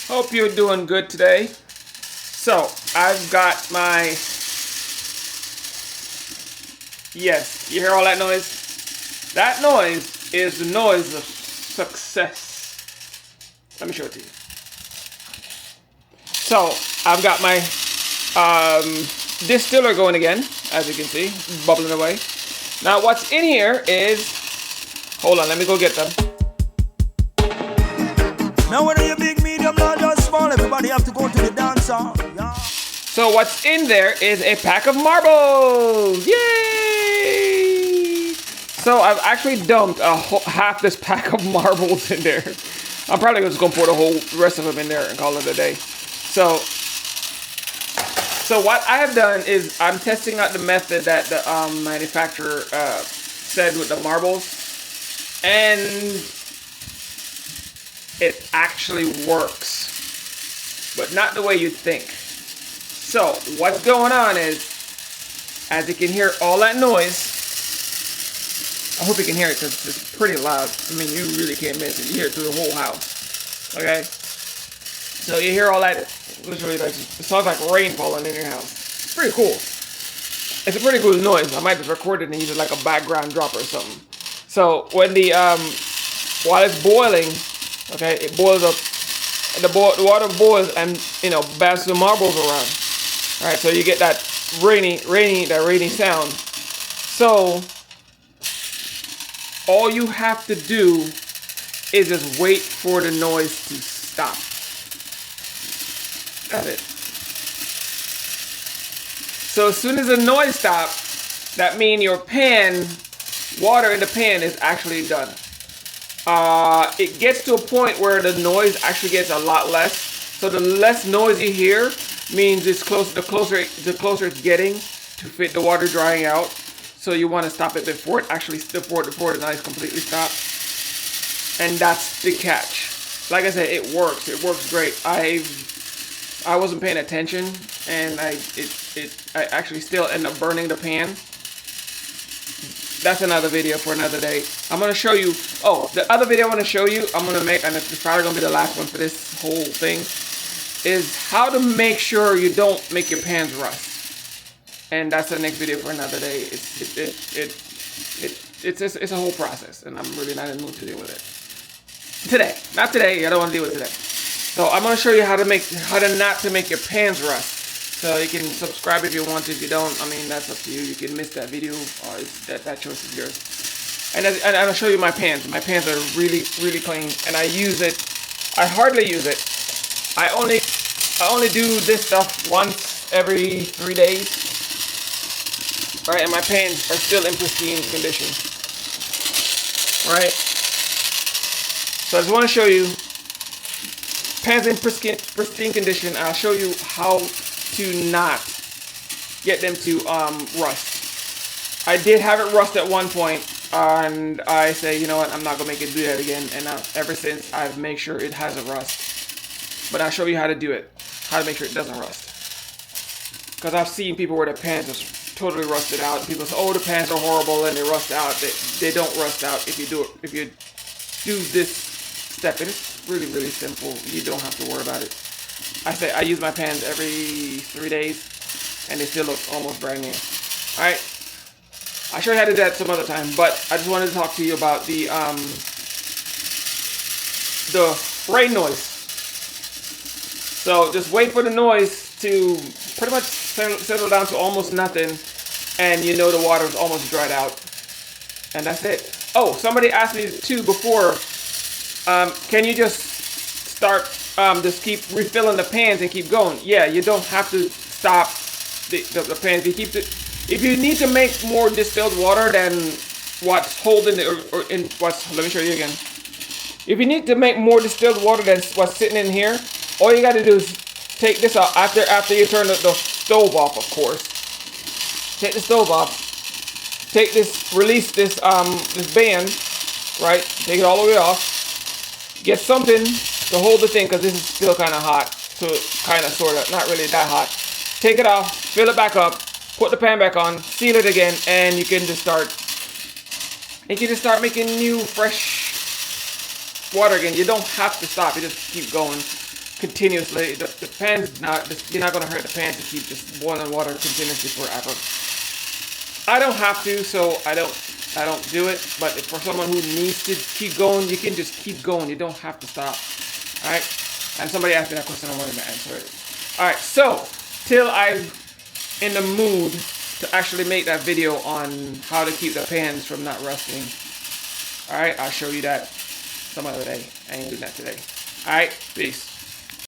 Hope you're doing good today. So, I've got my... Yes, you hear all that noise? That noise is the noise of success. Let me show it to you. So, I've got my distiller going again, as you can see, bubbling away. Now, what's in here is... Hold on, let me go get them. Now whether you big, medium, large or small, everybody have to go to the dance hall. Yeah. So what's in there is a pack of marbles. Yay! So I've actually dumped half this pack of marbles in there. I'm probably just gonna pour the whole rest of them in there and call it a day. So what I have done is I'm testing out the method that the manufacturer said with the marbles, and it actually works, but not the way you'd think. So what's going on is, as you can hear all that noise, I hope you can hear it because it's pretty loud. I mean, you really can't miss it. You hear it through the whole house. Okay? So you hear all that, literally, like, it sounds like rain falling in your house. It's pretty cool. It's a pretty cool noise. I might just record it and use it like a background drop or something. So when the while it's boiling, okay, it boils up, and the water boils, and bounces the marbles around. All right, so you get that rainy sound. So all you have to do is just wait for the noise to stop. That's it. So as soon as the noise stops, that means your water in the pan is actually done. It gets to a point where the noise actually gets a lot less. So the less noise you hear means it's close. The closer it's getting to fit the water drying out. So you want to stop it before it actually before the noise completely stops. And that's the catch. Like I said, it works. It works great. I wasn't paying attention, and I actually still end up burning the pan. That's another video for another day. I'm going to show you... Oh, the other video I want to show you, I'm going to make, and it's probably going to be the last one for this whole thing, is how to make sure you don't make your pans rust. And that's the next video for another day. It's a whole process, and I'm really not in the mood to deal with it. Today. Not today. I don't want to deal with it today. So I'm going to show you how to not to make your pans rust. So you can subscribe if you want to. If you don't, I mean, that's up to you. You can miss that video, or that choice is yours. And I'll show you my pans. My pans are really, really clean, and I use it. I hardly use it. I only do this stuff once every 3 days. All right, and my pans are still in pristine condition. All right. So I just want to show you pans in pristine condition. I'll show you how to not get them to rust. I did have it rust at one point, and I say, you know what, I'm not gonna make it do that again. And ever since, I've made sure it hasn't rust. But I'll show you how to do it, how to make sure it doesn't rust. Because I've seen people where the pans are totally rusted out. People say, oh, the pans are horrible and they rust out. They don't rust out if you do this step. And it's really, really simple. You don't have to worry about it. I use my pans every 3 days, and they still look almost brand new. All right, I'll show you how to do that some other time, but I just wanted to talk to you about the rain noise. So just wait for the noise to pretty much settle down to almost nothing, and you know the water is almost dried out, and that's it. Oh, somebody asked me too before, can you just start just keep refilling the pans and keep going? Yeah, you don't have to stop the pans. If you need to make more distilled water than what's holding let me show you again. If you need to make more distilled water than what's sitting in here, all you got to do is take this out after you turn the stove off, of course. Take the stove off. Take this, release this this band, right? Take it all the way off. Get something to hold the thing, because this is still kind of hot. So kind of, sort of, not really that hot. Take it off, fill it back up, put the pan back on, seal it again, and you can just start making new, fresh water again. You don't have to stop. You just keep going. continuously. The pan's you're not gonna hurt the pan to keep just boiling water continuously forever. I don't have to, so I don't do it. But for someone who needs to keep going, you can just keep going. You don't have to stop. All right. And somebody asked me that question, I wanted to answer it. All right. So till I'm in the mood to actually make that video on how to keep the pans from not rusting. All right. I'll show you that some other day. I ain't doing that today. All right. Peace.